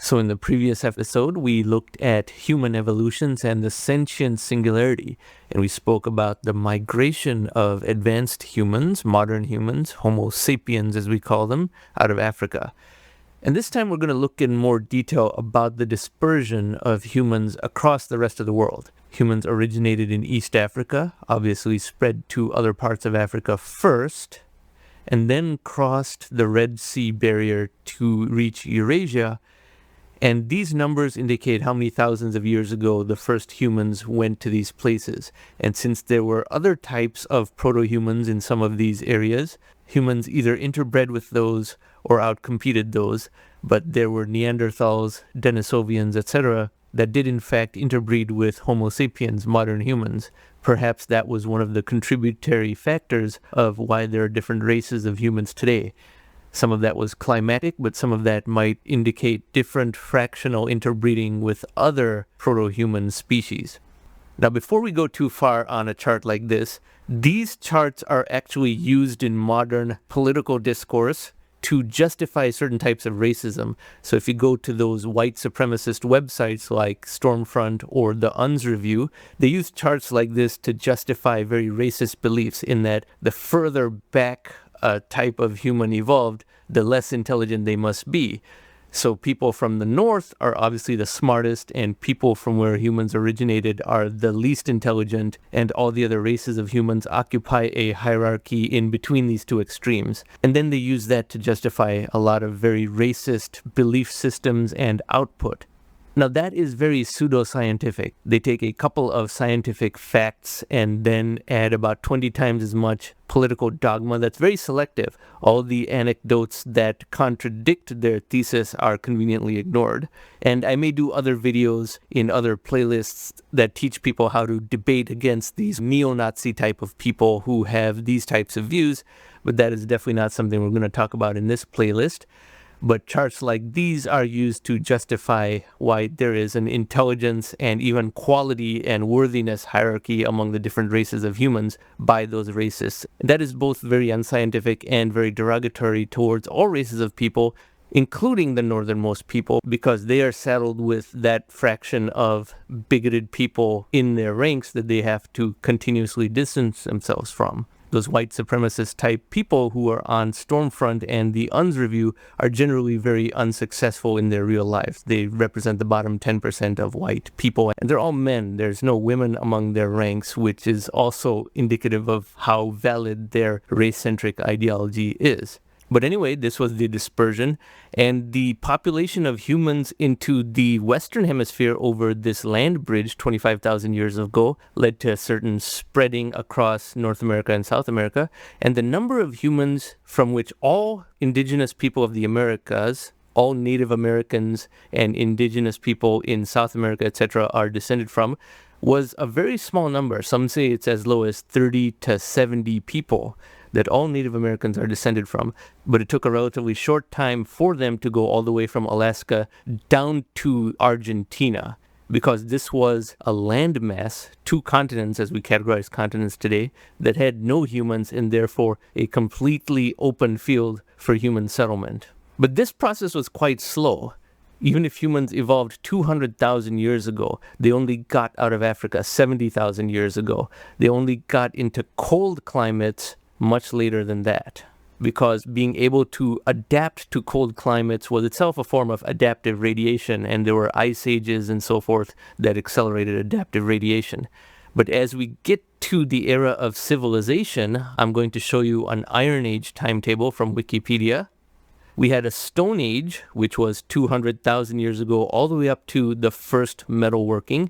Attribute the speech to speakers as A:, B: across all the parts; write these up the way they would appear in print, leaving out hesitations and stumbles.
A: So in the previous episode, we looked at human evolutions and the sentient singularity, and we spoke about the migration of advanced humans, modern humans, Homo sapiens as we call them, out of Africa. And this time we're going to look in more detail about the dispersion of humans across the rest of the world. Humans originated in East Africa, obviously spread to other parts of Africa first, and then crossed the Red Sea barrier to reach Eurasia. And these numbers indicate how many thousands of years ago the first humans went to these places. And since there were other types of proto-humans in some of these areas, humans either interbred with those or outcompeted those, but there were Neanderthals, Denisovians, etc., that did in fact interbreed with Homo sapiens, modern humans. Perhaps that was one of the contributory factors of why there are different races of humans today. Some of that was climatic, but some of that might indicate different fractional interbreeding with other proto-human species. Now, before we go too far on a chart like this, these charts are actually used in modern political discourse to justify certain types of racism. So if you go to those white supremacist websites like Stormfront or the Unz Review, they use charts like this to justify very racist beliefs in that the further back a type of human evolved, the less intelligent they must be. So people from the north are obviously the smartest, and people from where humans originated are the least intelligent, and all the other races of humans occupy a hierarchy in between these two extremes. And then they use that to justify a lot of very racist belief systems and output. Now that is very pseudoscientific. They take a couple of scientific facts and then add about 20 times as much political dogma that's very selective. All the anecdotes that contradict their thesis are conveniently ignored. And I may do other videos in other playlists that teach people how to debate against these neo-Nazi type of people who have these types of views, but that is definitely not something we're going to talk about in this playlist. But charts like these are used to justify why there is an intelligence and even quality and worthiness hierarchy among the different races of humans by those racists. That is both very unscientific and very derogatory towards all races of people, including the northernmost people, because they are saddled with that fraction of bigoted people in their ranks that they have to continuously distance themselves from. Those white supremacist type people who are on Stormfront and the Unz Review are generally very unsuccessful in their real lives. They represent the bottom 10% of white people, and they're all men. There's no women among their ranks, which is also indicative of how valid their race-centric ideology is. But anyway, this was the dispersion, and the population of humans into the Western Hemisphere over this land bridge 25,000 years ago led to a certain spreading across North America and South America, and the number of humans from which all indigenous people of the Americas, all Native Americans and indigenous people in South America, etc., are descended from, was a very small number. Some say it's as low as 30 to 70 people that all Native Americans are descended from, but it took a relatively short time for them to go all the way from Alaska down to Argentina, because this was a landmass, two continents as we categorize continents today, that had no humans and therefore a completely open field for human settlement. But this process was quite slow. Even if humans evolved 200,000 years ago, they only got out of Africa 70,000 years ago. They only got into cold climates much later than that, because being able to adapt to cold climates was itself a form of adaptive radiation, and there were ice ages and so forth that accelerated adaptive radiation. But as we get to the era of civilization, I'm going to show you an Iron Age timetable from Wikipedia. We had a Stone Age, which was 200,000 years ago, all the way up to the first metalworking.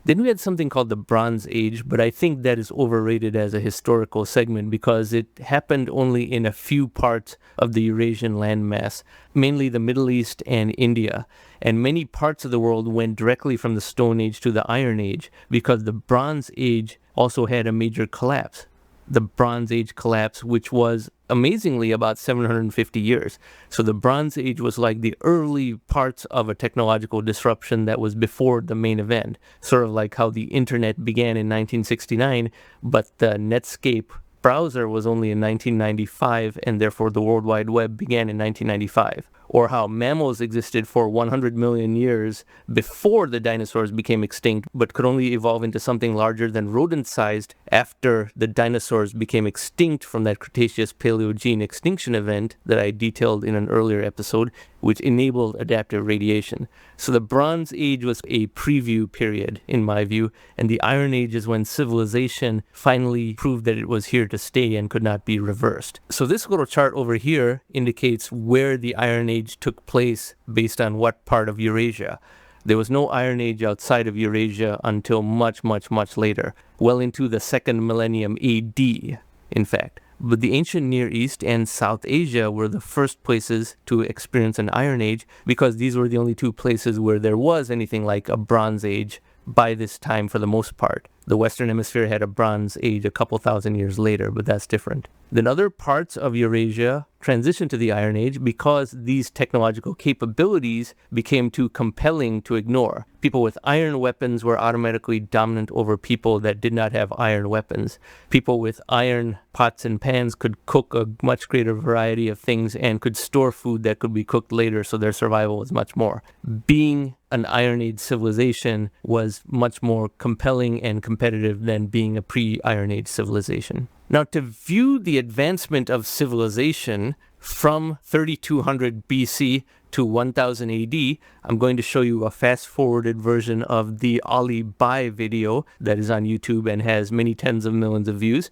A: Then we had something called the Bronze Age, but I think that is overrated as a historical segment because it happened only in a few parts of the Eurasian landmass, mainly the Middle East and India. And many parts of the world went directly from the Stone Age to the Iron Age because the Bronze Age also had a major collapse. The Bronze Age collapse, which was amazingly about 750 years. So the Bronze Age was like the early parts of a technological disruption that was before the main event. Sort of like how the internet began in 1969, but the Netscape browser was only in 1995, and therefore the World Wide Web began in 1995. Or how mammals existed for 100 million years before the dinosaurs became extinct, but could only evolve into something larger than rodent-sized after the dinosaurs became extinct from that Cretaceous-Paleogene extinction event that I detailed in an earlier episode, which enabled adaptive radiation. So the Bronze Age was a preview period, in my view, and the Iron Age is when civilization finally proved that it was here to stay and could not be reversed. So this little chart over here indicates where the Iron Age took place based on what part of Eurasia. There was no Iron Age outside of Eurasia until much, much, much later, well into the second millennium AD, in fact. But the ancient Near East and South Asia were the first places to experience an Iron Age because these were the only two places where there was anything like a Bronze Age by this time for the most part. The Western Hemisphere had a Bronze Age a couple thousand years later, but that's different. Then other parts of Eurasia transitioned to the Iron Age because these technological capabilities became too compelling to ignore. People with iron weapons were automatically dominant over people that did not have iron weapons. People with iron pots and pans could cook a much greater variety of things and could store food that could be cooked later, so their survival was much more. Being an Iron Age civilization was much more compelling and competitive than being a pre-Iron Age civilization. Now, to view the advancement of civilization from 3200 BC to 1000 AD, I'm going to show you a fast-forwarded version of the Ali Bai video that is on YouTube and has many tens of millions of views.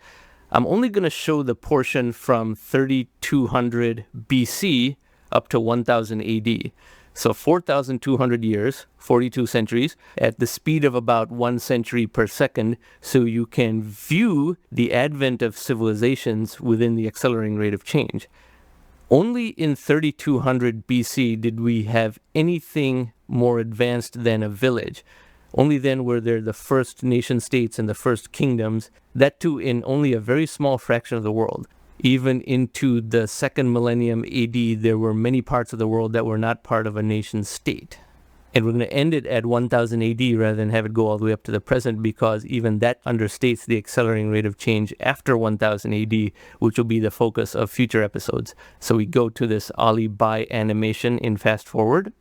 A: I'm only going to show the portion from 3200 BC up to 1000 AD. So 4,200 years, 42 centuries, at the speed of about 1 century per second, so you can view the advent of civilizations within the accelerating rate of change. Only in 3200 BC did we have anything more advanced than a village. Only then were there the first nation states and the first kingdoms, that too in only a very small fraction of the world. Even into the second millennium AD, there were many parts of the world that were not part of a nation state. And we're going to end it at 1000 AD rather than have it go all the way up to the present, because even that understates the accelerating rate of change after 1000 AD, which will be the focus of future episodes. So we go to this Ali Bai animation in fast forward.